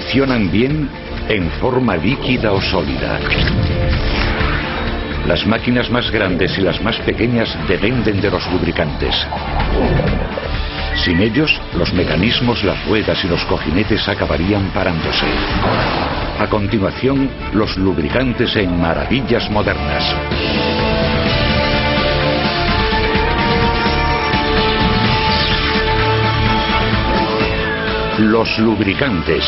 funcionan bien en forma líquida o sólida. Las máquinas más grandes y las más pequeñas dependen de los lubricantes. Sin ellos, los mecanismos, las ruedas y los cojinetes acabarían parándose. A continuación, los lubricantes en maravillas modernas. Los lubricantes.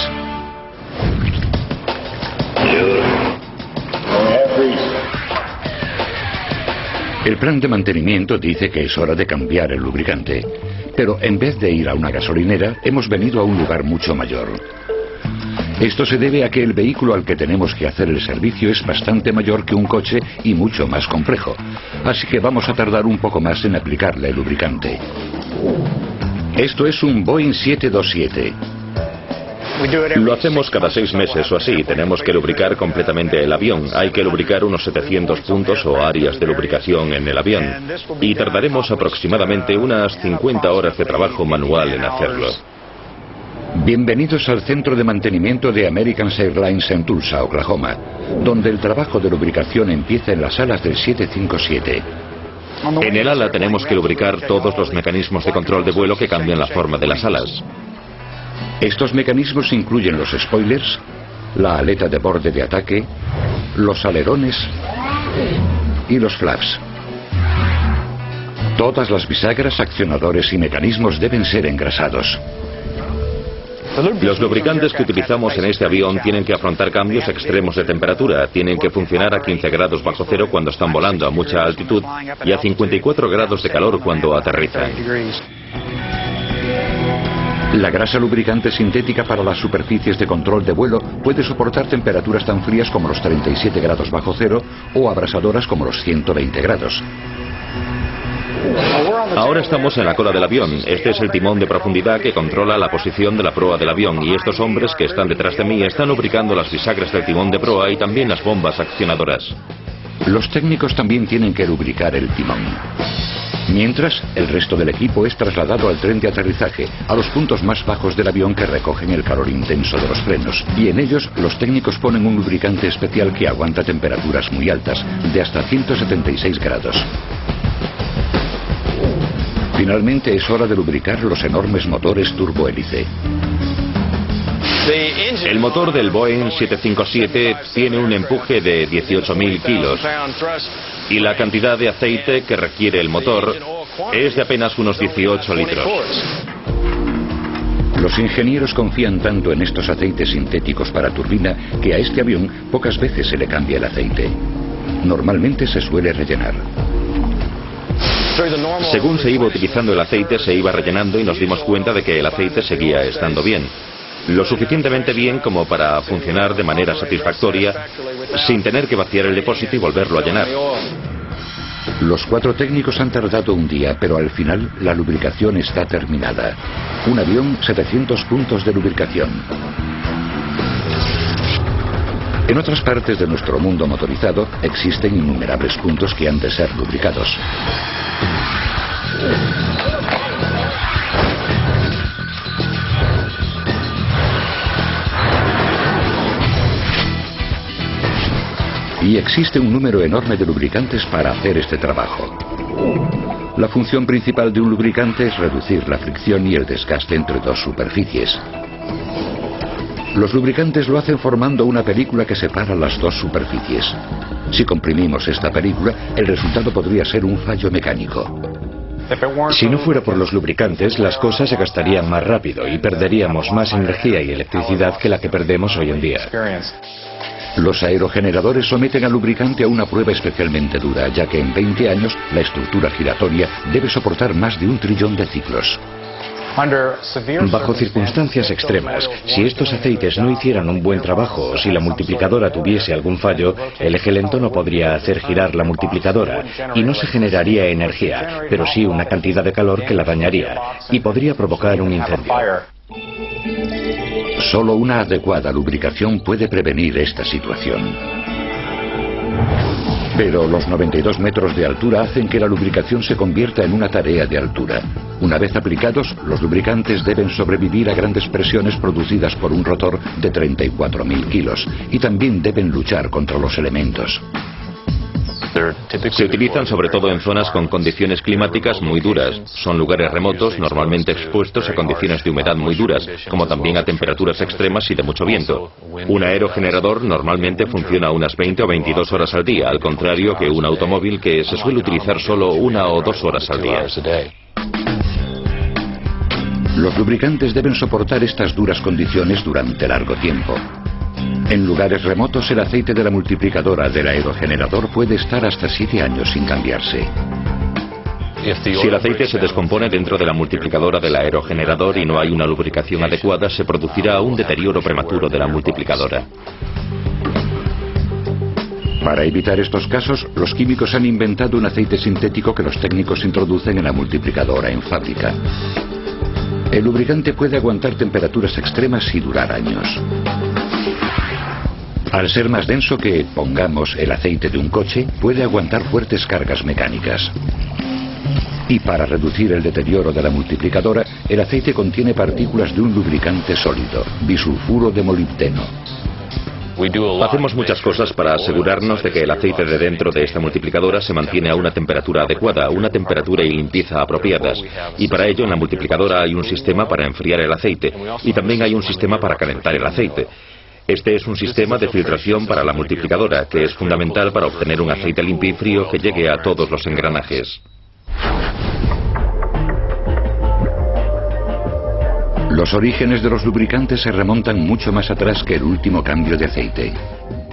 El plan de mantenimiento dice que es hora de cambiar el lubricante, pero en vez de ir a una gasolinera, hemos venido a un lugar mucho mayor. Esto se debe a que el vehículo al que tenemos que hacer el servicio es bastante mayor que un coche y mucho más complejo, así que vamos a tardar un poco más en aplicarle el lubricante. Esto es un Boeing 727. Lo hacemos cada 6 meses o así. Tenemos que lubricar completamente el avión. Hay que lubricar unos 700 puntos o áreas de lubricación en el avión. Y tardaremos aproximadamente unas 50 horas de trabajo manual en hacerlo. Bienvenidos al centro de mantenimiento de American Airlines en Tulsa, Oklahoma, donde el trabajo de lubricación empieza en las alas del 757. En el ala tenemos que lubricar todos los mecanismos de control de vuelo que cambian la forma de las alas. Estos mecanismos incluyen los spoilers, la aleta de borde de ataque, los alerones y los flaps. Todas las bisagras, accionadores y mecanismos deben ser engrasados. Los lubricantes que utilizamos en este avión tienen que afrontar cambios extremos de temperatura. Tienen que funcionar a 15 grados bajo cero cuando están volando a mucha altitud y a 54 grados de calor cuando aterrizan. La grasa lubricante sintética para las superficies de control de vuelo puede soportar temperaturas tan frías como los 37 grados bajo cero o abrasadoras como los 120 grados. Ahora estamos en la cola del avión. Este es el timón de profundidad que controla la posición de la proa del avión y estos hombres que están detrás de mí están lubricando las bisagras del timón de proa y también las bombas accionadoras. Los técnicos también tienen que lubricar el timón. Mientras, el resto del equipo es trasladado al tren de aterrizaje, a los puntos más bajos del avión que recogen el calor intenso de los frenos. Y en ellos, los técnicos ponen un lubricante especial que aguanta temperaturas muy altas, de hasta 176 grados. Finalmente es hora de lubricar los enormes motores turbohélice. El motor del Boeing 757 tiene un empuje de 18.000 kilos y la cantidad de aceite que requiere el motor es de apenas unos 18 litros. Los ingenieros confían tanto en estos aceites sintéticos para turbina que a este avión pocas veces se le cambia el aceite. Normalmente se suele rellenar. Según se iba utilizando el aceite, se iba rellenando y nos dimos cuenta de que el aceite seguía estando bien. Lo suficientemente bien como para funcionar de manera satisfactoria sin tener que vaciar el depósito y volverlo a llenar. Los 4 técnicos han tardado un día, pero al final la lubricación está terminada. Un avión, 700 puntos de lubricación. En otras partes de nuestro mundo motorizado existen innumerables puntos que han de ser lubricados. Y existe un número enorme de lubricantes para hacer este trabajo. La función principal de un lubricante es reducir la fricción y el desgaste entre dos superficies. Los lubricantes lo hacen formando una película que separa las dos superficies. Si comprimimos esta película, el resultado podría ser un fallo mecánico. Si no fuera por los lubricantes, las cosas se gastarían más rápido y perderíamos más energía y electricidad que la que perdemos hoy en día. Los aerogeneradores someten al lubricante a una prueba especialmente dura, ya que en 20 años la estructura giratoria debe soportar más de 1 trillón de ciclos. Bajo circunstancias extremas, si estos aceites no hicieran un buen trabajo o si la multiplicadora tuviese algún fallo, el eje lento no podría hacer girar la multiplicadora y no se generaría energía, pero sí una cantidad de calor que la dañaría y podría provocar un incendio. Solo una adecuada lubricación puede prevenir esta situación. Pero los 92 metros de altura hacen que la lubricación se convierta en una tarea de altura. Una vez aplicados, los lubricantes deben sobrevivir a grandes presiones producidas por un rotor de 34.000 kilos y también deben luchar contra los elementos. Se utilizan sobre todo en zonas con condiciones climáticas muy duras. Son lugares remotos, normalmente expuestos a condiciones de humedad muy duras, como también a temperaturas extremas y de mucho viento. Un aerogenerador normalmente funciona unas 20 o 22 horas al día, al contrario que un automóvil que se suele utilizar solo 1 o 2 horas al día. Los lubricantes deben soportar estas duras condiciones durante largo tiempo. En lugares remotos, el aceite de la multiplicadora del aerogenerador puede estar hasta 7 años sin cambiarse. Si el aceite se descompone dentro de la multiplicadora del aerogenerador y no hay una lubricación adecuada, se producirá un deterioro prematuro de la multiplicadora. Para evitar estos casos, los químicos han inventado un aceite sintético que los técnicos introducen en la multiplicadora en fábrica. El lubricante puede aguantar temperaturas extremas y durar años. Al ser más denso que, pongamos, el aceite de un coche, puede aguantar fuertes cargas mecánicas. Y para reducir el deterioro de la multiplicadora, el aceite contiene partículas de un lubricante sólido, bisulfuro de molibdeno. Hacemos muchas cosas para asegurarnos de que el aceite de dentro de esta multiplicadora se mantiene a una temperatura adecuada, una temperatura y limpieza apropiadas. Y para ello en la multiplicadora hay un sistema para enfriar el aceite y también hay un sistema para calentar el aceite. Este es un sistema de filtración para la multiplicadora, que es fundamental para obtener un aceite limpio y frío que llegue a todos los engranajes. Los orígenes de los lubricantes se remontan mucho más atrás que el último cambio de aceite.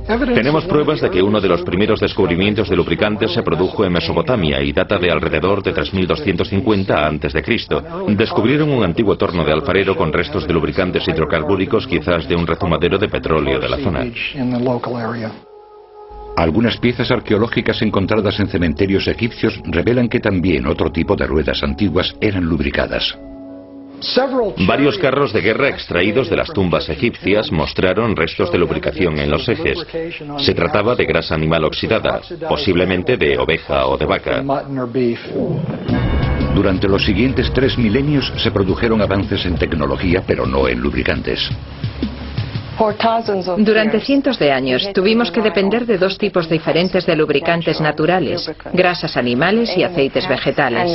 Tenemos pruebas de que uno de los primeros descubrimientos de lubricantes se produjo en Mesopotamia y data de alrededor de 3250 a.C. Descubrieron un antiguo torno de alfarero con restos de lubricantes hidrocarbúricos, quizás de un rezumadero de petróleo de la zona. Algunas piezas arqueológicas encontradas en cementerios egipcios revelan que también otro tipo de ruedas antiguas eran lubricadas. Varios carros de guerra extraídos de las tumbas egipcias mostraron restos de lubricación en los ejes. Se trataba de grasa animal oxidada, posiblemente de oveja o de vaca. Durante los siguientes 3 milenios se produjeron avances en tecnología, pero no en lubricantes. Durante cientos de años tuvimos que depender de 2 tipos diferentes de lubricantes naturales, grasas animales y aceites vegetales.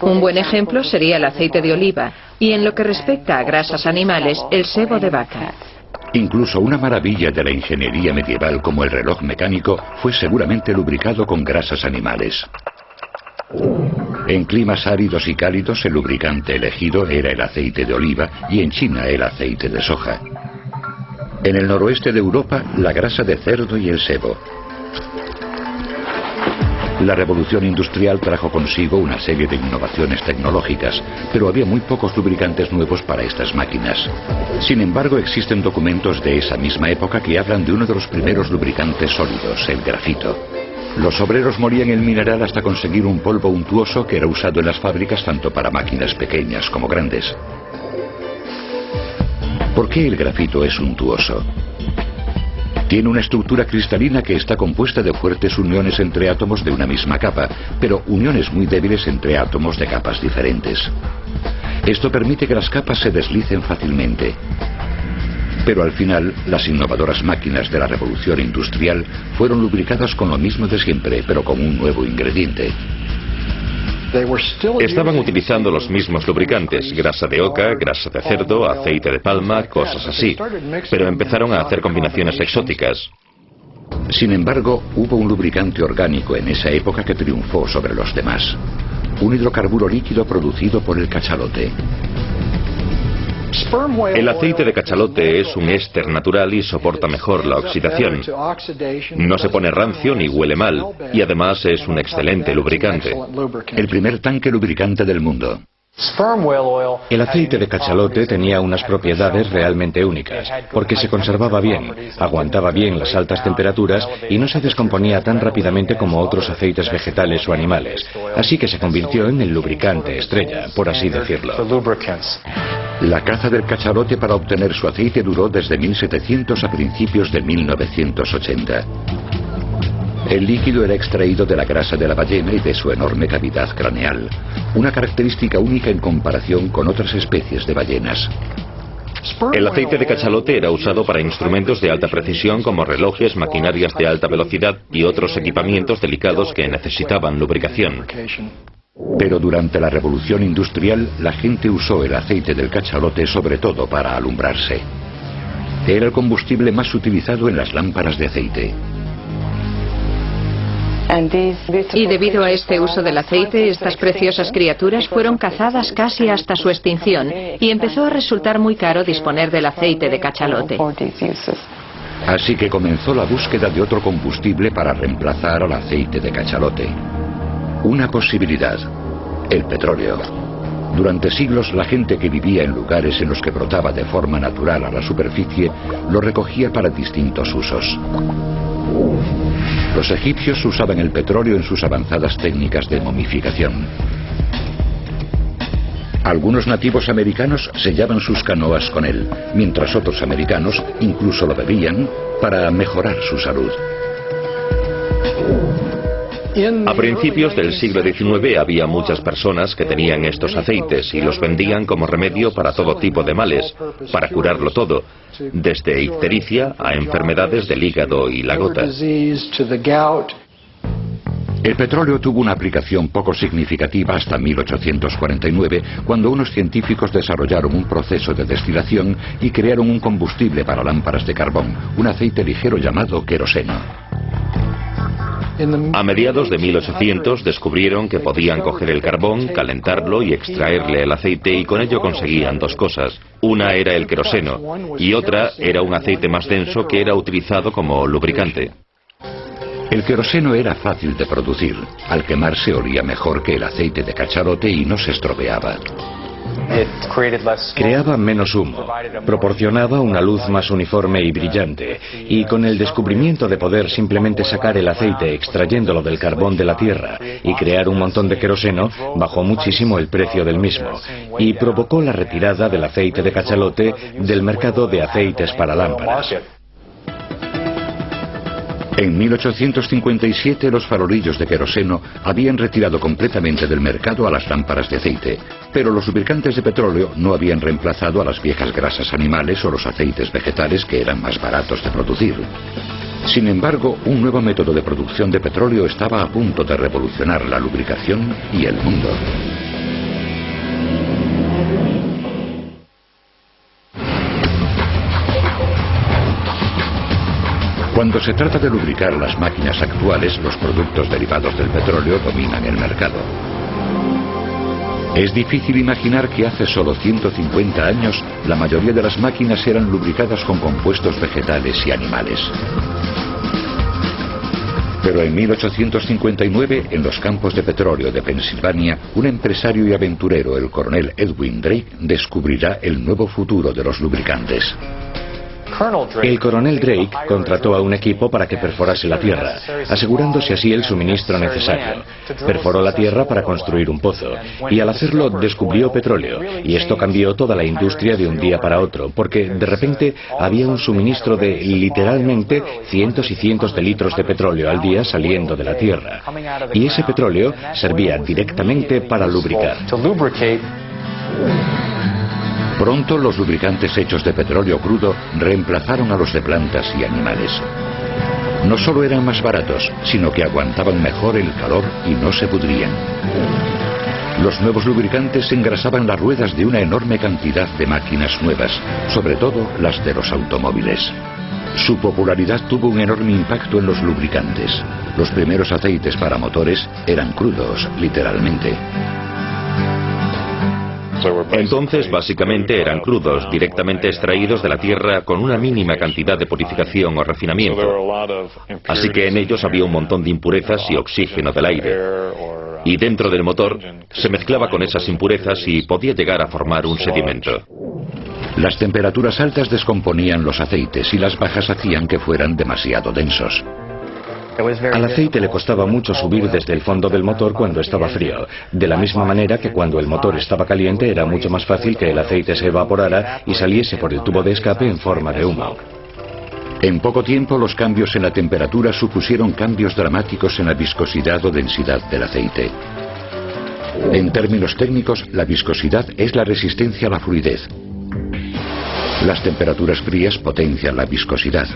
Un buen ejemplo sería el aceite de oliva y en lo que respecta a grasas animales, el sebo de vaca. Incluso una maravilla de la ingeniería medieval como el reloj mecánico fue seguramente lubricado con grasas animales. En climas áridos y cálidos el lubricante elegido era el aceite de oliva y en China el aceite de soja. En el noroeste de Europa, la grasa de cerdo y el sebo. La revolución industrial trajo consigo una serie de innovaciones tecnológicas, pero había muy pocos lubricantes nuevos para estas máquinas. Sin embargo, existen documentos de esa misma época que hablan de uno de los primeros lubricantes sólidos, el grafito. Los obreros molían el mineral hasta conseguir un polvo untuoso que era usado en las fábricas tanto para máquinas pequeñas como grandes. ¿Por qué el grafito es untuoso? Tiene una estructura cristalina que está compuesta de fuertes uniones entre átomos de una misma capa, pero uniones muy débiles entre átomos de capas diferentes. Esto permite que las capas se deslicen fácilmente. Pero al final, las innovadoras máquinas de la revolución industrial fueron lubricadas con lo mismo de siempre, pero con un nuevo ingrediente. Estaban utilizando los mismos lubricantes, grasa de oca, grasa de cerdo, aceite de palma, cosas así. Pero empezaron a hacer combinaciones exóticas. Sin embargo, hubo un lubricante orgánico en esa época que triunfó sobre los demás. Un hidrocarburo líquido producido por el cachalote. El aceite de cachalote es un éster natural y soporta mejor la oxidación. No se pone rancio ni huele mal, y además es un excelente lubricante. El primer tanque lubricante del mundo. El aceite de cachalote tenía unas propiedades realmente únicas, porque se conservaba bien, aguantaba bien las altas temperaturas y no se descomponía tan rápidamente como otros aceites vegetales o animales, así que se convirtió en el lubricante estrella, por así decirlo. La caza del cachalote para obtener su aceite duró desde 1700 a principios de 1980. El líquido era extraído de la grasa de la ballena y de su enorme cavidad craneal, una característica única en comparación con otras especies de ballenas. El aceite de cachalote era usado para instrumentos de alta precisión como relojes, maquinarias de alta velocidad y otros equipamientos delicados que necesitaban lubricación. Pero durante la revolución industrial, la gente usó el aceite del cachalote sobre todo para alumbrarse. Era el combustible más utilizado en las lámparas de aceite. Y debido a este uso del aceite, estas preciosas criaturas fueron cazadas casi hasta su extinción y empezó a resultar muy caro disponer del aceite de cachalote. Así que comenzó la búsqueda de otro combustible para reemplazar al aceite de cachalote. Una posibilidad: el petróleo. Durante siglos la gente que vivía en lugares en los que brotaba de forma natural a la superficie lo recogía para distintos usos. Los egipcios usaban el petróleo en sus avanzadas técnicas de momificación. Algunos nativos americanos sellaban sus canoas con él, mientras otros americanos incluso lo bebían para mejorar su salud. A principios del siglo XIX había muchas personas que tenían estos aceites y los vendían como remedio para todo tipo de males, para curarlo todo, desde ictericia a enfermedades del hígado y la gota. El petróleo tuvo una aplicación poco significativa hasta 1849, cuando unos científicos desarrollaron un proceso de destilación y crearon un combustible para lámparas de carbón, un aceite ligero llamado queroseno. A mediados de 1800 descubrieron que podían coger el carbón, calentarlo y extraerle el aceite, y con ello conseguían dos cosas. Una era el queroseno y otra era un aceite más denso que era utilizado como lubricante. El queroseno era fácil de producir. Al quemarse olía mejor que el aceite de cachalote y no se estropeaba. Creaba menos humo, proporcionaba una luz más uniforme y brillante, y con el descubrimiento de poder simplemente sacar el aceite extrayéndolo del carbón de la tierra y crear un montón de queroseno, bajó muchísimo el precio del mismo, y provocó la retirada del aceite de cachalote del mercado de aceites para lámparas. En 1857 los farolillos de queroseno habían retirado completamente del mercado a las lámparas de aceite, pero los lubricantes de petróleo no habían reemplazado a las viejas grasas animales o los aceites vegetales, que eran más baratos de producir. Sin embargo, un nuevo método de producción de petróleo estaba a punto de revolucionar la lubricación y el mundo. Cuando se trata de lubricar las máquinas actuales, los productos derivados del petróleo dominan el mercado. Es difícil imaginar que hace solo 150 años la mayoría de las máquinas eran lubricadas con compuestos vegetales y animales. Pero en 1859, en los campos de petróleo de Pensilvania, un empresario y aventurero, el coronel Edwin Drake, descubrirá el nuevo futuro de los lubricantes. El coronel Drake contrató a un equipo para que perforase la tierra, asegurándose así el suministro necesario. Perforó la tierra para construir un pozo, y al hacerlo descubrió petróleo, y esto cambió toda la industria de un día para otro, porque de repente había un suministro de, literalmente, cientos y cientos de litros de petróleo al día saliendo de la tierra. Y ese petróleo servía directamente para lubricar. Pronto los lubricantes hechos de petróleo crudo reemplazaron a los de plantas y animales. No solo eran más baratos, sino que aguantaban mejor el calor y no se pudrían. Los nuevos lubricantes engrasaban las ruedas de una enorme cantidad de máquinas nuevas, sobre todo las de los automóviles. Su popularidad tuvo un enorme impacto en los lubricantes. Los primeros aceites para motores eran crudos, literalmente. Entonces, básicamente eran crudos, directamente extraídos de la tierra con una mínima cantidad de purificación o refinamiento. Así que en ellos había un montón de impurezas y oxígeno del aire. Y dentro del motor se mezclaba con esas impurezas y podía llegar a formar un sedimento. Las temperaturas altas descomponían los aceites y las bajas hacían que fueran demasiado densos. Al aceite le costaba mucho subir desde el fondo del motor cuando estaba frío, de la misma manera que cuando el motor estaba caliente era mucho más fácil que el aceite se evaporara y saliese por el tubo de escape en forma de humo. En poco tiempo, los cambios en la temperatura supusieron cambios dramáticos en la viscosidad o densidad del aceite. En términos técnicos, la viscosidad es la resistencia a la fluidez. Las temperaturas frías potencian la viscosidad,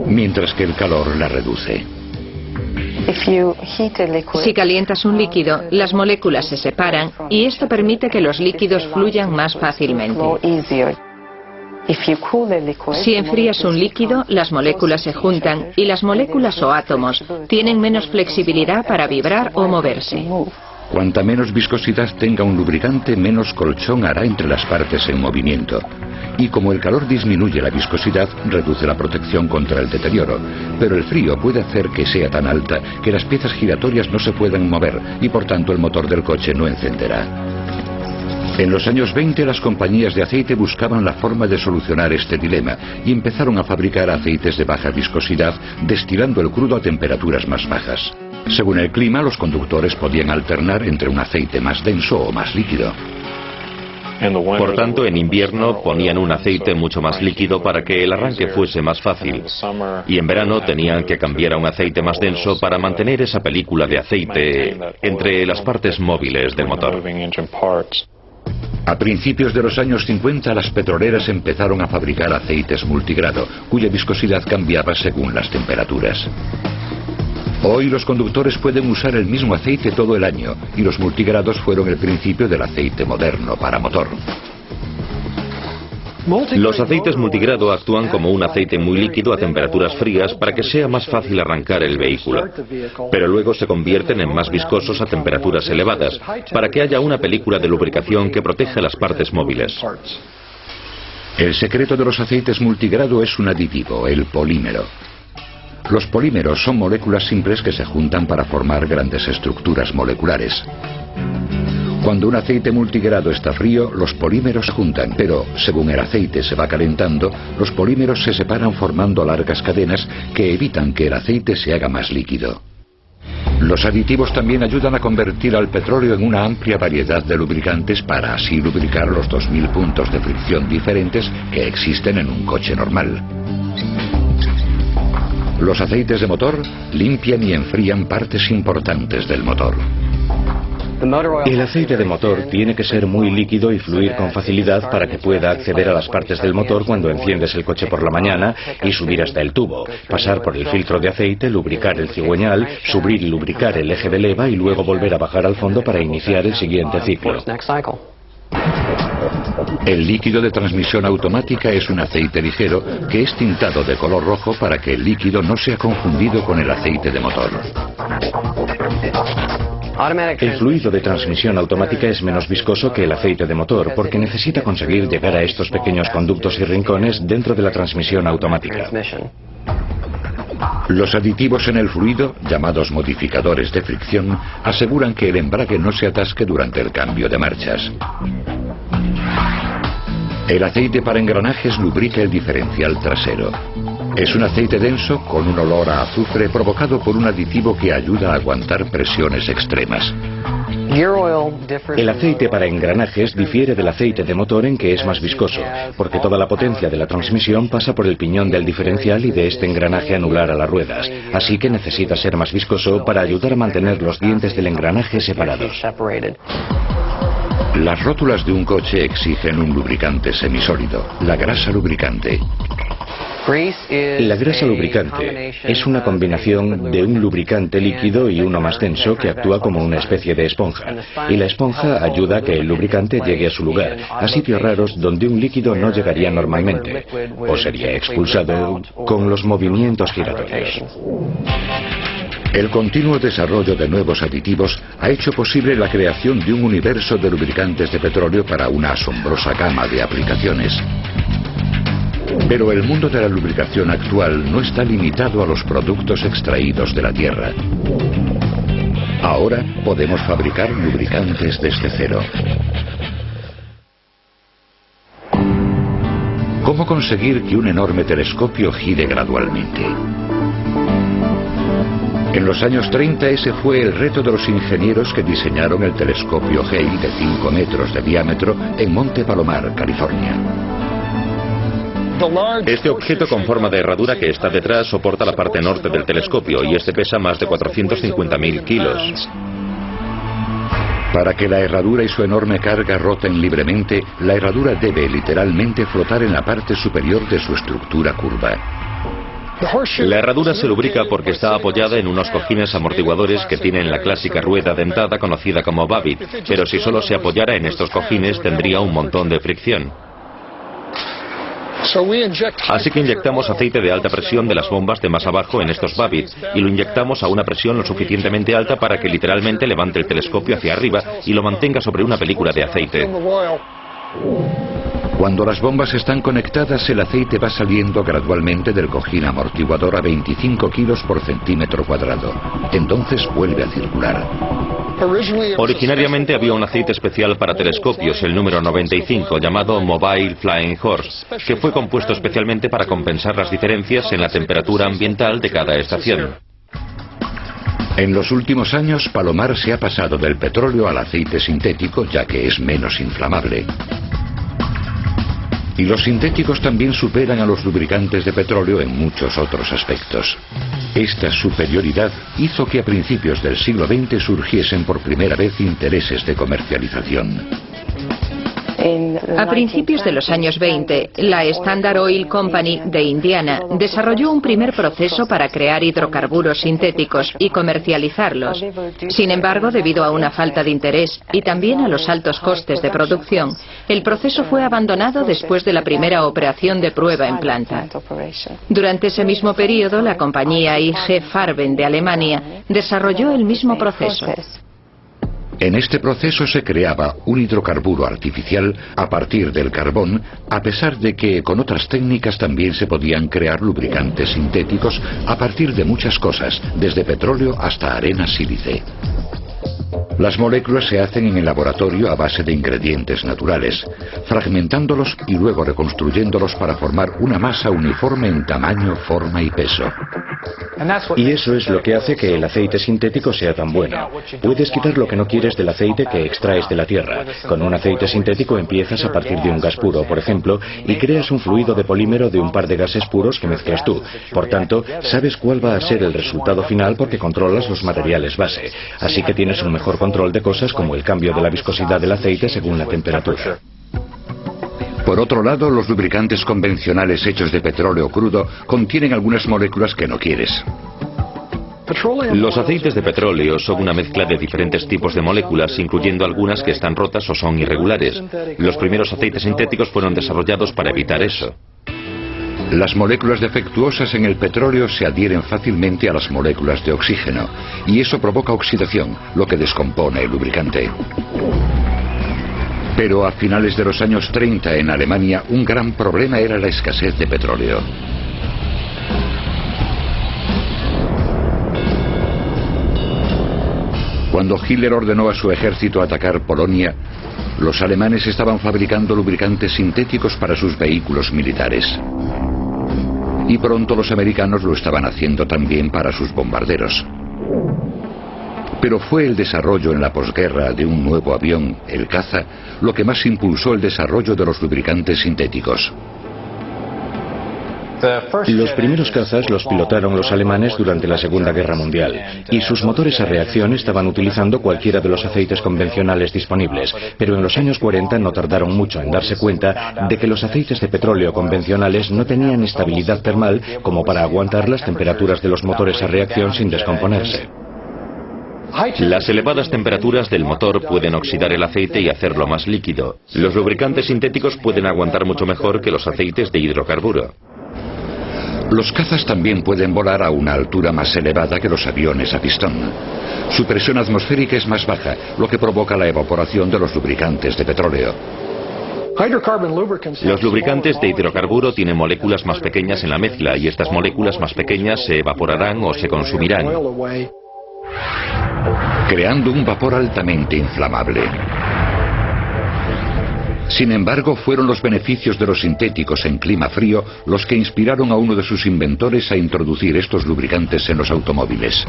mientras que el calor la reduce. Si calientas un líquido, las moléculas se separan y esto permite que los líquidos fluyan más fácilmente. Si enfrías un líquido, las moléculas se juntan y las moléculas o átomos tienen menos flexibilidad para vibrar o moverse. Cuanta menos viscosidad tenga un lubricante, menos colchón hará entre las partes en movimiento. Y como el calor disminuye la viscosidad, reduce la protección contra el deterioro. Pero el frío puede hacer que sea tan alta que las piezas giratorias no se puedan mover y por tanto el motor del coche no encenderá. En los años 20 las compañías de aceite buscaban la forma de solucionar este dilema y empezaron a fabricar aceites de baja viscosidad destilando el crudo a temperaturas más bajas. Según el clima, los conductores podían alternar entre un aceite más denso o más líquido. Por tanto, en invierno ponían un aceite mucho más líquido para que el arranque fuese más fácil. Y en verano tenían que cambiar a un aceite más denso para mantener esa película de aceite entre las partes móviles del motor. A principios de los años 50 las petroleras empezaron a fabricar aceites multigrado, cuya viscosidad cambiaba según las temperaturas. Hoy los conductores pueden usar el mismo aceite todo el año y los multigrados fueron el principio del aceite moderno para motor. Los aceites multigrado actúan como un aceite muy líquido a temperaturas frías para que sea más fácil arrancar el vehículo. Pero luego se convierten en más viscosos a temperaturas elevadas para que haya una película de lubricación que proteja las partes móviles. El secreto de los aceites multigrado es un aditivo, el polímero. Los polímeros son moléculas simples que se juntan para formar grandes estructuras moleculares. Cuando un aceite multigrado está frío, los polímeros se juntan, pero según el aceite se va calentando, los polímeros se separan formando largas cadenas que evitan que el aceite se haga más líquido. Los aditivos también ayudan a convertir al petróleo en una amplia variedad de lubricantes para así lubricar los 2000 puntos de fricción diferentes que existen en un coche normal. Los aceites de motor limpian y enfrían partes importantes del motor. El aceite de motor tiene que ser muy líquido y fluir con facilidad para que pueda acceder a las partes del motor cuando enciendes el coche por la mañana y subir hasta el tubo, pasar por el filtro de aceite, lubricar el cigüeñal, subir y lubricar el eje de leva y luego volver a bajar al fondo para iniciar el siguiente ciclo. El líquido de transmisión automática es un aceite ligero que es tintado de color rojo para que el líquido no sea confundido con el aceite de motor. El fluido de transmisión automática es menos viscoso que el aceite de motor porque necesita conseguir llegar a estos pequeños conductos y rincones dentro de la transmisión automática. Los aditivos en el fluido, llamados modificadores de fricción, aseguran que el embrague no se atasque durante el cambio de marchas. El aceite para engranajes lubrica el diferencial trasero. Es un aceite denso con un olor a azufre provocado por un aditivo que ayuda a aguantar presiones extremas. El aceite para engranajes difiere del aceite de motor en que es más viscoso, porque toda la potencia de la transmisión pasa por el piñón del diferencial y de este engranaje anular a las ruedas, así que necesita ser más viscoso para ayudar a mantener los dientes del engranaje separados. Las rótulas de un coche exigen un lubricante semisólido, la grasa lubricante. La grasa lubricante es una combinación de un lubricante líquido y uno más denso que actúa como una especie de esponja. Y la esponja ayuda a que el lubricante llegue a su lugar, a sitios raros donde un líquido no llegaría normalmente, o sería expulsado con los movimientos giratorios. El continuo desarrollo de nuevos aditivos ha hecho posible la creación de un universo de lubricantes de petróleo para una asombrosa gama de aplicaciones. Pero el mundo de la lubricación actual no está limitado a los productos extraídos de la tierra. Ahora podemos fabricar lubricantes desde cero. ¿Cómo conseguir que un enorme telescopio gire gradualmente? En los años 30 ese fue el reto de los ingenieros que diseñaron el telescopio Hale de 5 metros de diámetro en Monte Palomar, California. Este objeto con forma de herradura que está detrás soporta la parte norte del telescopio y este pesa más de 450.000 kilos. Para que la herradura y su enorme carga roten libremente, la herradura debe literalmente flotar en la parte superior de su estructura curva. La herradura se lubrica porque está apoyada en unos cojines amortiguadores que tienen la clásica rueda dentada conocida como Babbitt, pero si solo se apoyara en estos cojines tendría un montón de fricción. Así que inyectamos aceite de alta presión de las bombas de más abajo en estos Babbitt y lo inyectamos a una presión lo suficientemente alta para que literalmente levante el telescopio hacia arriba y lo mantenga sobre una película de aceite. Cuando las bombas están conectadas, el aceite va saliendo gradualmente del cojín amortiguador a 25 kilos por centímetro cuadrado. Entonces vuelve a circular. Originariamente había un aceite especial para telescopios, el número 95, llamado Mobile Flying Horse, que fue compuesto especialmente para compensar las diferencias en la temperatura ambiental de cada estación. En los últimos años, Palomar se ha pasado del petróleo al aceite sintético, ya que es menos inflamable. Y los sintéticos también superan a los lubricantes de petróleo en muchos otros aspectos. Esta superioridad hizo que a principios del siglo XX surgiesen por primera vez intereses de comercialización. A principios de los años 20, la Standard Oil Company de Indiana desarrolló un primer proceso para crear hidrocarburos sintéticos y comercializarlos. Sin embargo, debido a una falta de interés y también a los altos costes de producción, el proceso fue abandonado después de la primera operación de prueba en planta. Durante ese mismo periodo, la compañía IG Farben de Alemania desarrolló el mismo proceso. En este proceso se creaba un hidrocarburo artificial a partir del carbón, a pesar de que con otras técnicas también se podían crear lubricantes sintéticos a partir de muchas cosas, desde petróleo hasta arena sílice. Las moléculas se hacen en el laboratorio a base de ingredientes naturales, fragmentándolos y luego reconstruyéndolos para formar una masa uniforme en tamaño, forma y peso. Y eso es lo que hace que el aceite sintético sea tan bueno. Puedes quitar lo que no quieres del aceite que extraes de la tierra. Con un aceite sintético empiezas a partir de un gas puro, por ejemplo, y creas un fluido de polímero de un par de gases puros que mezclas tú. Por tanto, sabes cuál va a ser el resultado final porque controlas los materiales base. Así que tienes un mejor control de cosas como el cambio de la viscosidad del aceite según la temperatura. Por otro lado, los lubricantes convencionales hechos de petróleo crudo contienen algunas moléculas que no quieres. Los aceites de petróleo son una mezcla de diferentes tipos de moléculas, incluyendo algunas que están rotas o son irregulares. Los primeros aceites sintéticos fueron desarrollados para evitar eso. Las moléculas defectuosas en el petróleo se adhieren fácilmente a las moléculas de oxígeno, y eso provoca oxidación, lo que descompone el lubricante. Pero a finales de los años 30 en Alemania, un gran problema era la escasez de petróleo. Cuando Hitler ordenó a su ejército atacar Polonia, los alemanes estaban fabricando lubricantes sintéticos para sus vehículos militares. Y pronto los americanos lo estaban haciendo también para sus bombarderos. Pero fue el desarrollo en la posguerra de un nuevo avión, el caza, lo que más impulsó el desarrollo de los lubricantes sintéticos. Los primeros cazas los pilotaron los alemanes durante la Segunda Guerra Mundial y sus motores a reacción estaban utilizando cualquiera de los aceites convencionales disponibles, pero en los años 40 no tardaron mucho en darse cuenta de que los aceites de petróleo convencionales no tenían estabilidad termal como para aguantar las temperaturas de los motores a reacción sin descomponerse. Las elevadas temperaturas del motor pueden oxidar el aceite y hacerlo más líquido. Los lubricantes sintéticos pueden aguantar mucho mejor que los aceites de hidrocarburo. Los cazas también pueden volar a una altura más elevada que los aviones a pistón. Su presión atmosférica es más baja, lo que provoca la evaporación de los lubricantes de petróleo. Los lubricantes de hidrocarburo tienen moléculas más pequeñas en la mezcla y estas moléculas más pequeñas se evaporarán o se consumirán, creando un vapor altamente inflamable. Sin embargo, fueron los beneficios de los sintéticos en clima frío los que inspiraron a uno de sus inventores a introducir estos lubricantes en los automóviles.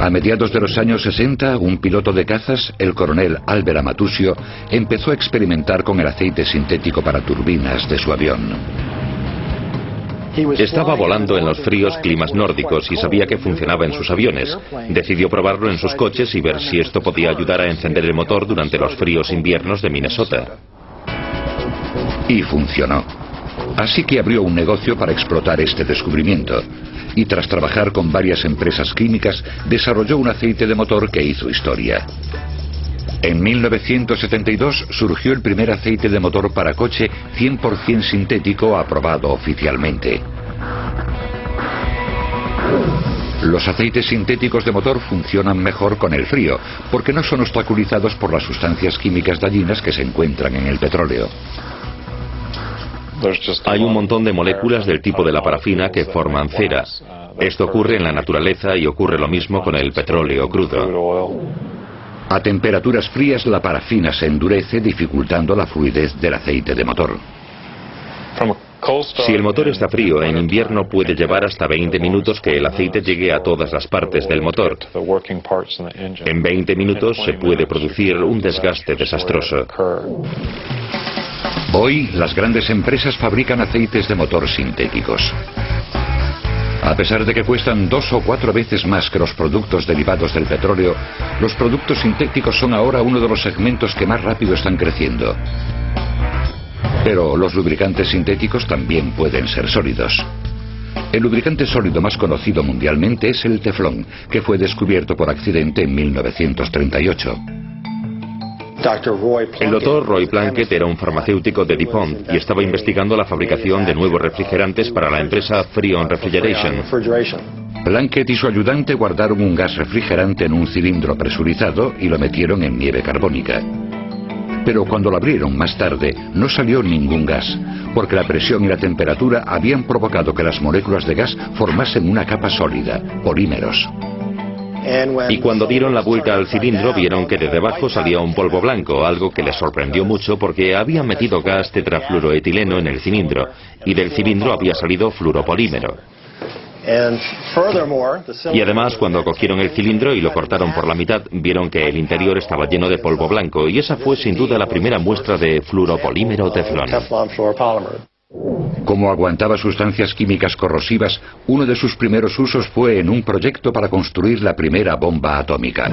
A mediados de los años 60, un piloto de cazas, el coronel Albert Amatusio, empezó a experimentar con el aceite sintético para turbinas de su avión. Estaba volando en los fríos climas nórdicos y sabía que funcionaba en sus aviones. Decidió probarlo en sus coches y ver si esto podía ayudar a encender el motor durante los fríos inviernos de Minnesota. Y funcionó. Así que abrió un negocio para explotar este descubrimiento. Y tras trabajar con varias empresas químicas, desarrolló un aceite de motor que hizo historia. En 1972 surgió el primer aceite de motor para coche 100% sintético aprobado oficialmente. Los aceites sintéticos de motor funcionan mejor con el frío, porque no son obstaculizados por las sustancias químicas dañinas que se encuentran en el petróleo. Hay un montón de moléculas del tipo de la parafina que forman cera. Esto ocurre en la naturaleza y ocurre lo mismo con el petróleo crudo. A temperaturas frías la parafina se endurece, dificultando la fluidez del aceite de motor. Si el motor está frío, en invierno puede llevar hasta 20 minutos que el aceite llegue a todas las partes del motor. En 20 minutos se puede producir un desgaste desastroso. Hoy, las grandes empresas fabrican aceites de motor sintéticos. A pesar de que cuestan 2 o 4 veces más que los productos derivados del petróleo, los productos sintéticos son ahora uno de los segmentos que más rápido están creciendo. Pero los lubricantes sintéticos también pueden ser sólidos. El lubricante sólido más conocido mundialmente es el teflón, que fue descubierto por accidente en 1938. El doctor Roy Plunkett era un farmacéutico de DuPont y estaba investigando la fabricación de nuevos refrigerantes para la empresa Freon Refrigeration. Plunkett y su ayudante guardaron un gas refrigerante en un cilindro presurizado y lo metieron en nieve carbónica. Pero cuando lo abrieron más tarde, no salió ningún gas, porque la presión y la temperatura habían provocado que las moléculas de gas formasen una capa sólida, polímeros. Y cuando dieron la vuelta al cilindro vieron que de debajo salía un polvo blanco, algo que les sorprendió mucho porque habían metido gas tetrafluoroetileno en el cilindro y del cilindro había salido fluoropolímero. Y además, cuando cogieron el cilindro y lo cortaron por la mitad, vieron que el interior estaba lleno de polvo blanco y esa fue sin duda la primera muestra de fluoropolímero teflón. Como aguantaba sustancias químicas corrosivas, uno de sus primeros usos fue en un proyecto para construir la primera bomba atómica.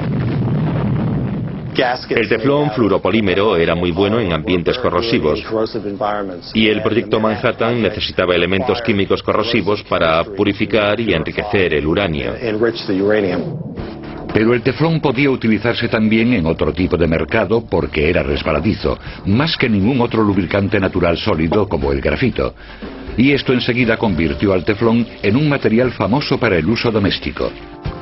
El teflón fluoropolímero era muy bueno en ambientes corrosivos y el proyecto Manhattan necesitaba elementos químicos corrosivos para purificar y enriquecer el uranio. Pero el teflón podía utilizarse también en otro tipo de mercado porque era resbaladizo, más que ningún otro lubricante natural sólido como el grafito. Y esto enseguida convirtió al teflón en un material famoso para el uso doméstico.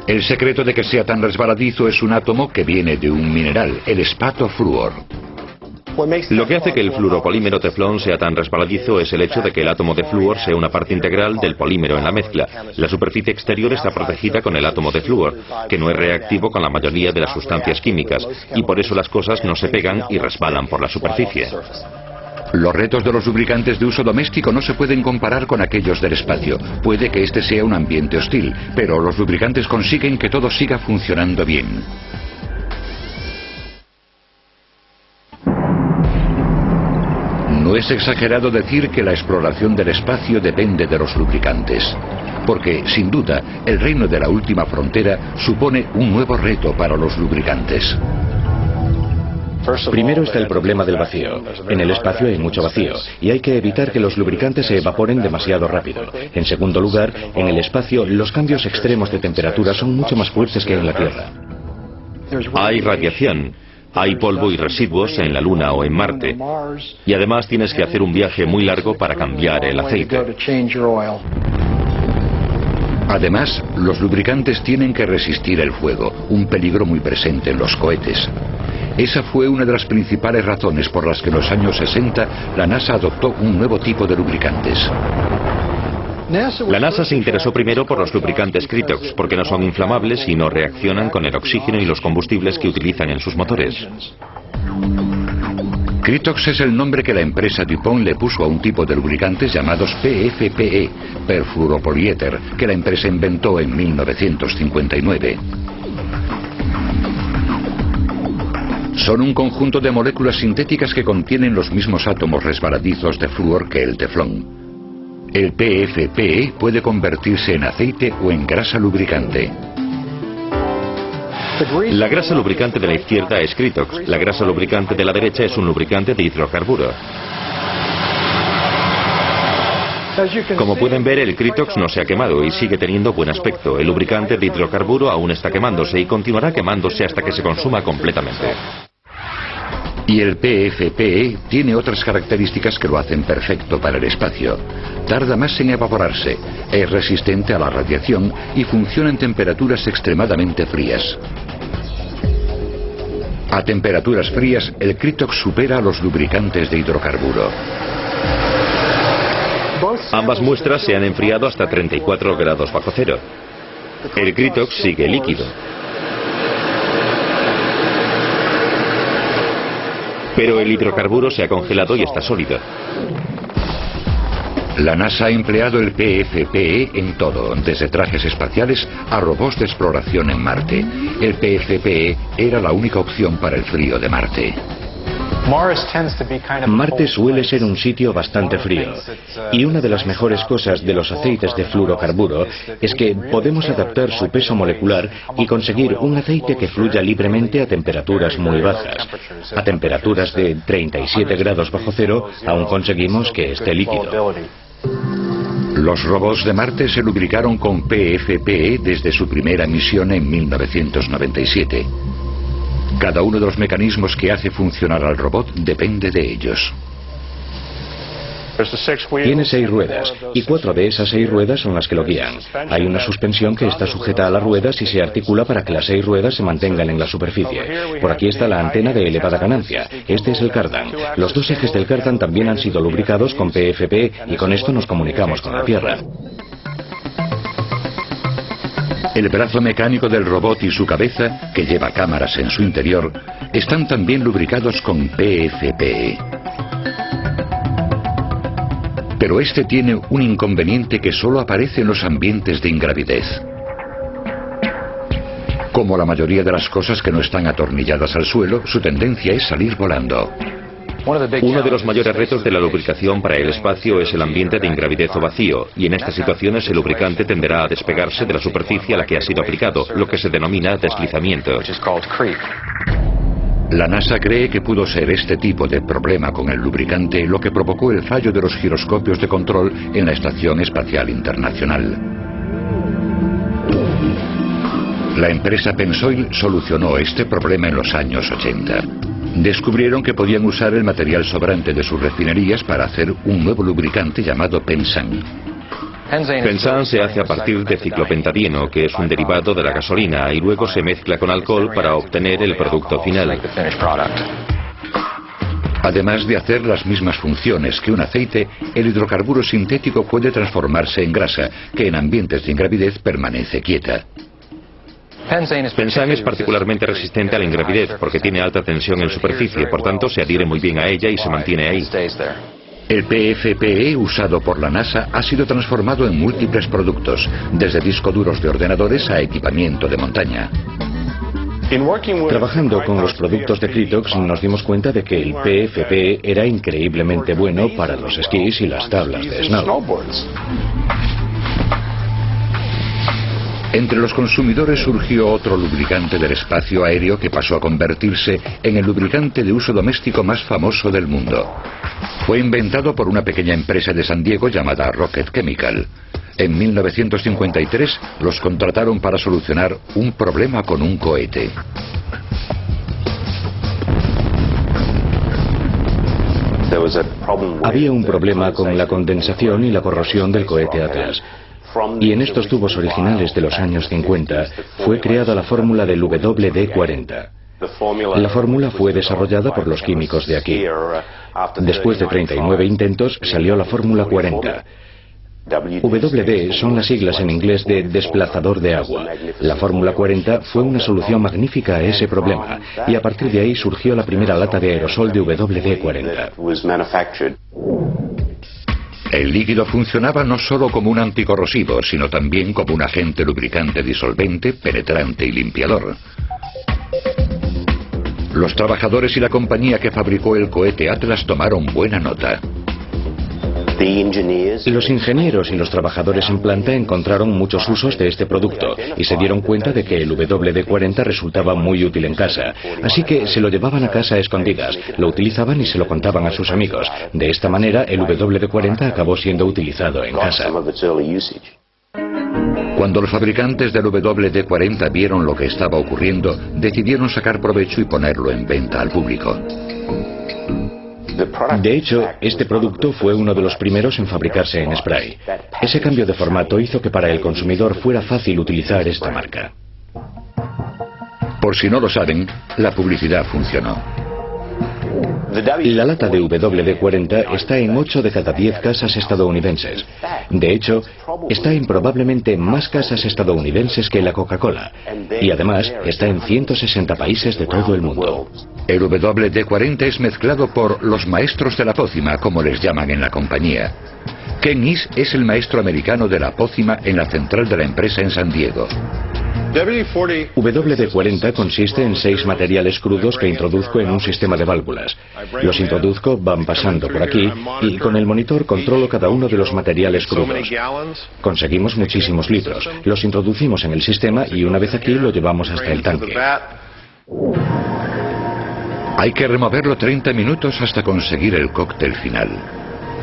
El secreto de que sea tan resbaladizo es un átomo que viene de un mineral, el espatofluor. Lo que hace que el fluoropolímero teflón sea tan resbaladizo es el hecho de que el átomo de flúor sea una parte integral del polímero en la mezcla. La superficie exterior está protegida con el átomo de flúor, que no es reactivo con la mayoría de las sustancias químicas, y por eso las cosas no se pegan y resbalan por la superficie. Los retos de los lubricantes de uso doméstico no se pueden comparar con aquellos del espacio. Puede que este sea un ambiente hostil, pero los lubricantes consiguen que todo siga funcionando bien. No es exagerado decir que la exploración del espacio depende de los lubricantes, porque, sin duda, el reino de la última frontera supone un nuevo reto para los lubricantes. Primero está el problema del vacío. En el espacio hay mucho vacío y hay que evitar que los lubricantes se evaporen demasiado rápido. En segundo lugar, en el espacio los cambios extremos de temperatura son mucho más fuertes que en la Tierra. Hay radiación. Hay polvo y residuos en la Luna o en Marte. Y además tienes que hacer un viaje muy largo para cambiar el aceite. Además, los lubricantes tienen que resistir el fuego, un peligro muy presente en los cohetes. Esa fue una de las principales razones por las que en los años 60 la NASA adoptó un nuevo tipo de lubricantes. La NASA se interesó primero por los lubricantes Critox, porque no son inflamables y no reaccionan con el oxígeno y los combustibles que utilizan en sus motores. Critox es el nombre que la empresa DuPont le puso a un tipo de lubricantes llamados PFPE, perfluoropoliéter, que la empresa inventó en 1959. Son un conjunto de moléculas sintéticas que contienen los mismos átomos resbaladizos de flúor que el teflón. El PFPE puede convertirse en aceite o en grasa lubricante. La grasa lubricante de la izquierda es Critox. La grasa lubricante de la derecha es un lubricante de hidrocarburo. Como pueden ver, el Critox no se ha quemado y sigue teniendo buen aspecto. El lubricante de hidrocarburo aún está quemándose y continuará quemándose hasta que se consuma completamente. Y el PFPE tiene otras características que lo hacen perfecto para el espacio. Tarda más en evaporarse, es resistente a la radiación y funciona en temperaturas extremadamente frías. A temperaturas frías, el Critox supera a los lubricantes de hidrocarburo. Ambas muestras se han enfriado hasta 34 grados bajo cero. El Critox sigue líquido. Pero el hidrocarburo se ha congelado y está sólido. La NASA ha empleado el PFPE en todo, desde trajes espaciales a robots de exploración en Marte. El PFPE era la única opción para el frío de Marte. Marte suele ser un sitio bastante frío, y una de las mejores cosas de los aceites de fluorocarburo es que podemos adaptar su peso molecular y conseguir un aceite que fluya libremente a temperaturas muy bajas. A temperaturas de 37 grados bajo cero aún conseguimos que esté líquido. Los robots de Marte se lubricaron con PFPE desde su primera misión en 1997. Cada uno de los mecanismos que hace funcionar al robot depende de ellos. Tiene 6 ruedas, y 4 de esas 6 ruedas son las que lo guían. Hay una suspensión que está sujeta a las ruedas y se articula para que las 6 ruedas se mantengan en la superficie. Por aquí está la antena de elevada ganancia. Este es el cardan. Los 2 ejes del cardan también han sido lubricados con PFP y con esto nos comunicamos con la Tierra. El brazo mecánico del robot y su cabeza, que lleva cámaras en su interior, están también lubricados con PFPE. Pero este tiene un inconveniente que solo aparece en los ambientes de ingravidez. Como la mayoría de las cosas que no están atornilladas al suelo, su tendencia es salir volando. Uno de los mayores retos de la lubricación para el espacio es el ambiente de ingravidez o vacío, y en estas situaciones el lubricante tenderá a despegarse de la superficie a la que ha sido aplicado, lo que se denomina deslizamiento. La NASA cree que pudo ser este tipo de problema con el lubricante lo que provocó el fallo de los giroscopios de control en la Estación Espacial Internacional. La empresa Pensoil solucionó este problema en los años 80. Descubrieron que podían usar el material sobrante de sus refinerías para hacer un nuevo lubricante llamado Pensan. Pensan se hace a partir de ciclopentadieno, que es un derivado de la gasolina, y luego se mezcla con alcohol para obtener el producto final. Además de hacer las mismas funciones que un aceite, el hidrocarburo sintético puede transformarse en grasa, que en ambientes de ingravidez permanece quieta. Pensan es particularmente resistente a la ingravidez porque tiene alta tensión en superficie, por tanto se adhiere muy bien a ella y se mantiene ahí. El PFPE usado por la NASA ha sido transformado en múltiples productos, desde discos duros de ordenadores a equipamiento de montaña. Trabajando con los productos de Critox nos dimos cuenta de que el PFPE era increíblemente bueno para los esquís y las tablas de snowboards. Entre los consumidores surgió otro lubricante del espacio aéreo que pasó a convertirse en el lubricante de uso doméstico más famoso del mundo. Fue inventado por una pequeña empresa de San Diego llamada Rocket Chemical. En 1953 los contrataron para solucionar un problema con un cohete. Había un problema con la condensación y la corrosión del cohete Atlas. Y en estos tubos originales de los años 50 fue creada la fórmula del WD-40. La fórmula fue desarrollada por los químicos de aquí. Después de 39 intentos salió la fórmula 40. WD son las siglas en inglés de desplazador de agua. La fórmula 40 fue una solución magnífica a ese problema y a partir de ahí surgió la primera lata de aerosol de WD-40. El líquido funcionaba no solo como un anticorrosivo, sino también como un agente lubricante disolvente, penetrante y limpiador. Los trabajadores y la compañía que fabricó el cohete Atlas tomaron buena nota. Los ingenieros y los trabajadores en planta encontraron muchos usos de este producto y se dieron cuenta de que el WD-40 resultaba muy útil en casa. Así que se lo llevaban a casa a escondidas, lo utilizaban y se lo contaban a sus amigos. De esta manera, el WD-40 acabó siendo utilizado en casa. Cuando los fabricantes del WD-40 vieron lo que estaba ocurriendo, decidieron sacar provecho y ponerlo en venta al público. De hecho, este producto fue uno de los primeros en fabricarse en spray. Ese cambio de formato hizo que para el consumidor fuera fácil utilizar esta marca. Por si no lo saben, la publicidad funcionó. La lata de WD-40 está en 8 de cada 10 casas estadounidenses. De hecho, está en probablemente más casas estadounidenses que la Coca-Cola. Y además, está en 160 países de todo el mundo. El WD-40 es mezclado por los maestros de la pócima, como les llaman en la compañía. Ken East es el maestro americano de la pócima en la central de la empresa en San Diego. WD-40 consiste en 6 materiales crudos que introduzco en un sistema de válvulas. Los introduzco, van pasando por aquí y con el monitor controlo cada uno de los materiales crudos. Conseguimos muchísimos litros. Los introducimos en el sistema y una vez aquí lo llevamos hasta el tanque. Hay que removerlo 30 minutos hasta conseguir el cóctel final.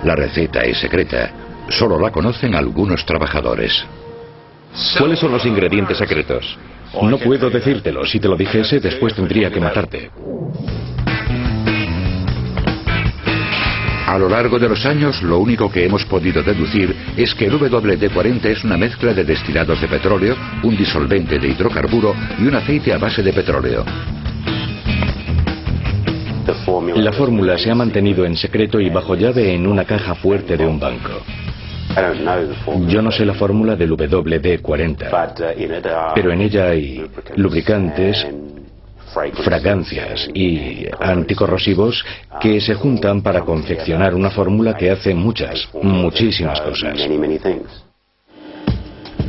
La receta es secreta. Solo la conocen algunos trabajadores. ¿Cuáles son los ingredientes secretos? No puedo decírtelo. Si te lo dijese, después tendría que matarte. A lo largo de los años, lo único que hemos podido deducir es que el WD-40 es una mezcla de destilados de petróleo, un disolvente de hidrocarburo y un aceite a base de petróleo. La fórmula se ha mantenido en secreto y bajo llave en una caja fuerte de un banco. Yo no sé la fórmula del WD-40, pero en ella hay lubricantes, fragancias y anticorrosivos que se juntan para confeccionar una fórmula que hace muchísimas cosas.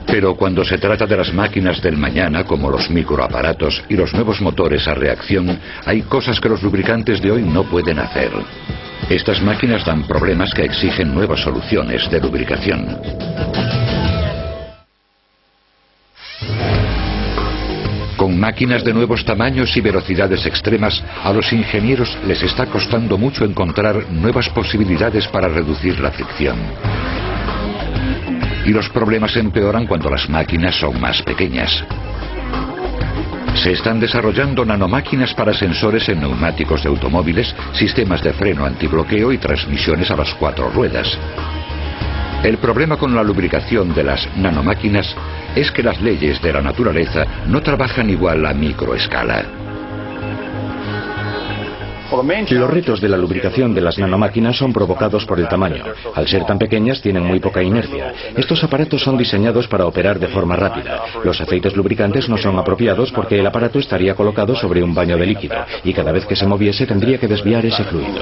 Pero cuando se trata de las máquinas del mañana, como los microaparatos y los nuevos motores a reacción, hay cosas que los lubricantes de hoy no pueden hacer. Estas máquinas dan problemas que exigen nuevas soluciones de lubricación. Con máquinas de nuevos tamaños y velocidades extremas, a los ingenieros les está costando mucho encontrar nuevas posibilidades para reducir la fricción. Y los problemas empeoran cuando las máquinas son más pequeñas. Se están desarrollando nanomáquinas para sensores en neumáticos de automóviles, sistemas de freno antibloqueo y transmisiones a las 4 ruedas. El problema con la lubricación de las nanomáquinas es que las leyes de la naturaleza no trabajan igual a microescala. Los retos de la lubricación de las nanomáquinas son provocados por el tamaño. Al ser tan pequeñas tienen muy poca inercia. Estos aparatos son diseñados para operar de forma rápida. Los aceites lubricantes no son apropiados porque el aparato estaría colocado sobre un baño de líquido y cada vez que se moviese tendría que desviar ese fluido.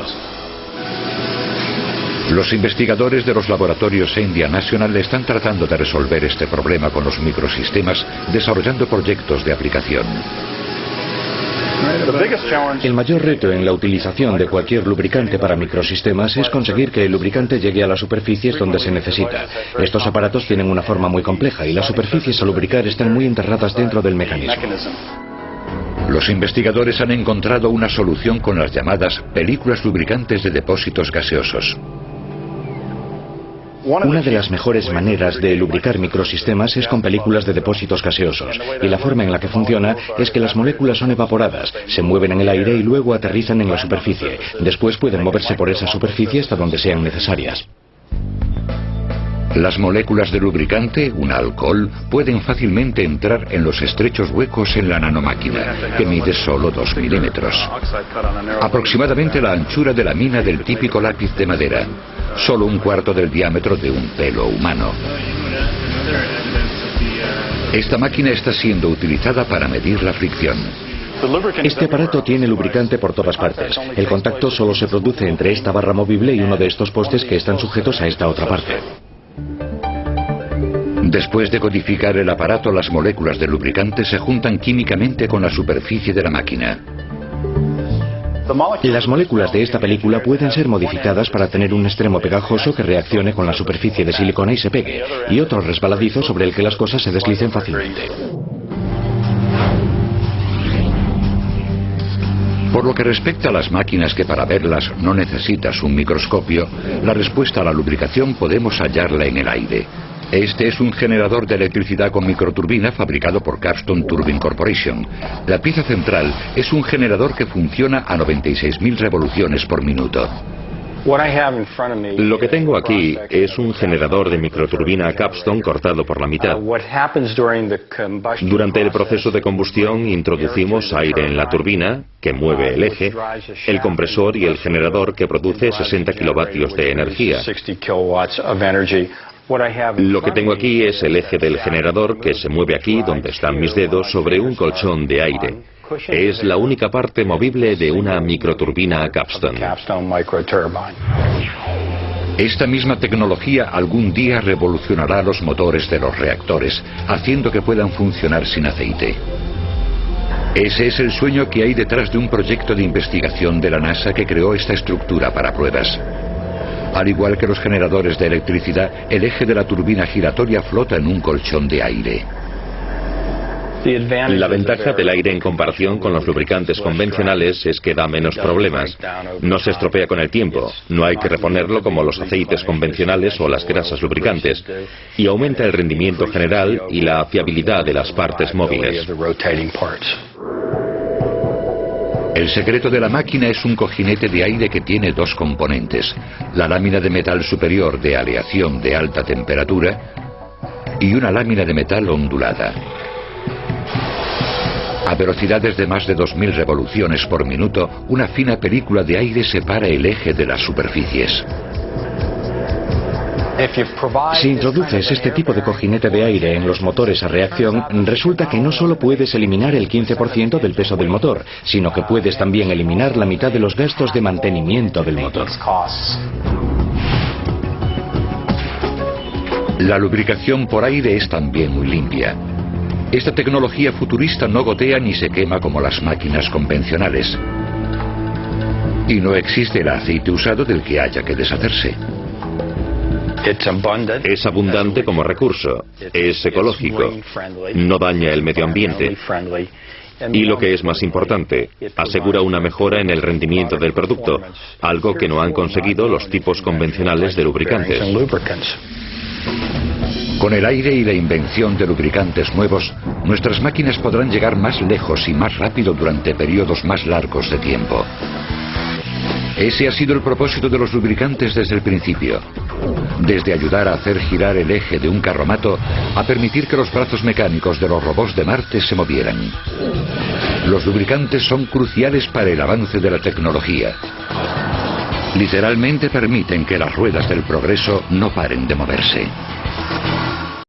Los investigadores de los laboratorios India National están tratando de resolver este problema con los microsistemas, desarrollando proyectos de aplicación. El mayor reto en la utilización de cualquier lubricante para microsistemas es conseguir que el lubricante llegue a las superficies donde se necesita. Estos aparatos tienen una forma muy compleja y las superficies a lubricar están muy enterradas dentro del mecanismo. Los investigadores han encontrado una solución con las llamadas películas lubricantes de depósitos gaseosos. Una de las mejores maneras de lubricar microsistemas es con películas de depósitos gaseosos, y la forma en la que funciona es que las moléculas son evaporadas, se mueven en el aire y luego aterrizan en la superficie. Después pueden moverse por esa superficie hasta donde sean necesarias. Las moléculas de lubricante, un alcohol, pueden fácilmente entrar en los estrechos huecos en la nanomáquina, que mide solo 2 milímetros. Aproximadamente la anchura de la mina del típico lápiz de madera, solo un cuarto del diámetro de un pelo humano. Esta máquina está siendo utilizada para medir la fricción. Este aparato tiene lubricante por todas partes. El contacto solo se produce entre esta barra movible y uno de estos postes que están sujetos a esta otra parte. Después de codificar el aparato, las moléculas de lubricante se juntan químicamente con la superficie de la máquina. Las moléculas de esta película pueden ser modificadas para tener un extremo pegajoso que reaccione con la superficie de silicona y se pegue, y otro resbaladizo sobre el que las cosas se deslicen fácilmente. Por lo que respecta a las máquinas que para verlas no necesitas un microscopio, la respuesta a la lubricación podemos hallarla en el aire. Este es un generador de electricidad con microturbina fabricado por Capstone Turbine Corporation. La pieza central es un generador que funciona a 96.000 revoluciones por minuto. Lo que tengo aquí es un generador de microturbina Capstone cortado por la mitad. Durante el proceso de combustión introducimos aire en la turbina, que mueve el eje, el compresor y el generador, que produce 60 kilovatios de energía. Lo que tengo aquí es el eje del generador, que se mueve aquí, donde están mis dedos, sobre un colchón de aire. Es la única parte movible de una microturbina Capstone. Esta misma tecnología algún día revolucionará los motores de los reactores, haciendo que puedan funcionar sin aceite. Ese es el sueño que hay detrás de un proyecto de investigación de la NASA que creó esta estructura para pruebas. Al igual que los generadores de electricidad, el eje de la turbina giratoria flota en un colchón de aire. La ventaja del aire en comparación con los lubricantes convencionales es que da menos problemas. No se estropea con el tiempo, no hay que reponerlo como los aceites convencionales o las grasas lubricantes, y aumenta el rendimiento general y la fiabilidad de las partes móviles. El secreto de la máquina es un cojinete de aire que tiene dos componentes: la lámina de metal superior de aleación de alta temperatura y una lámina de metal ondulada. A velocidades de más de 2000 revoluciones por minuto, una fina película de aire separa el eje de las superficies. Si introduces este tipo de cojinete de aire en los motores a reacción, resulta que no solo puedes eliminar el 15% del peso del motor, sino que puedes también eliminar la mitad de los gastos de mantenimiento del motor. La lubricación por aire es también muy limpia. Esta tecnología futurista no gotea ni se quema como las máquinas convencionales. Y no existe el aceite usado del que haya que deshacerse. Es abundante como recurso, es ecológico, no daña el medio ambiente y, lo que es más importante, asegura una mejora en el rendimiento del producto, algo que no han conseguido los tipos convencionales de lubricantes. Con el aire y la invención de lubricantes nuevos, nuestras máquinas podrán llegar más lejos y más rápido durante periodos más largos de tiempo. Ese ha sido el propósito de los lubricantes desde el principio. Desde ayudar a hacer girar el eje de un carromato a permitir que los brazos mecánicos de los robots de Marte se movieran. Los lubricantes son cruciales para el avance de la tecnología. Literalmente permiten que las ruedas del progreso no paren de moverse.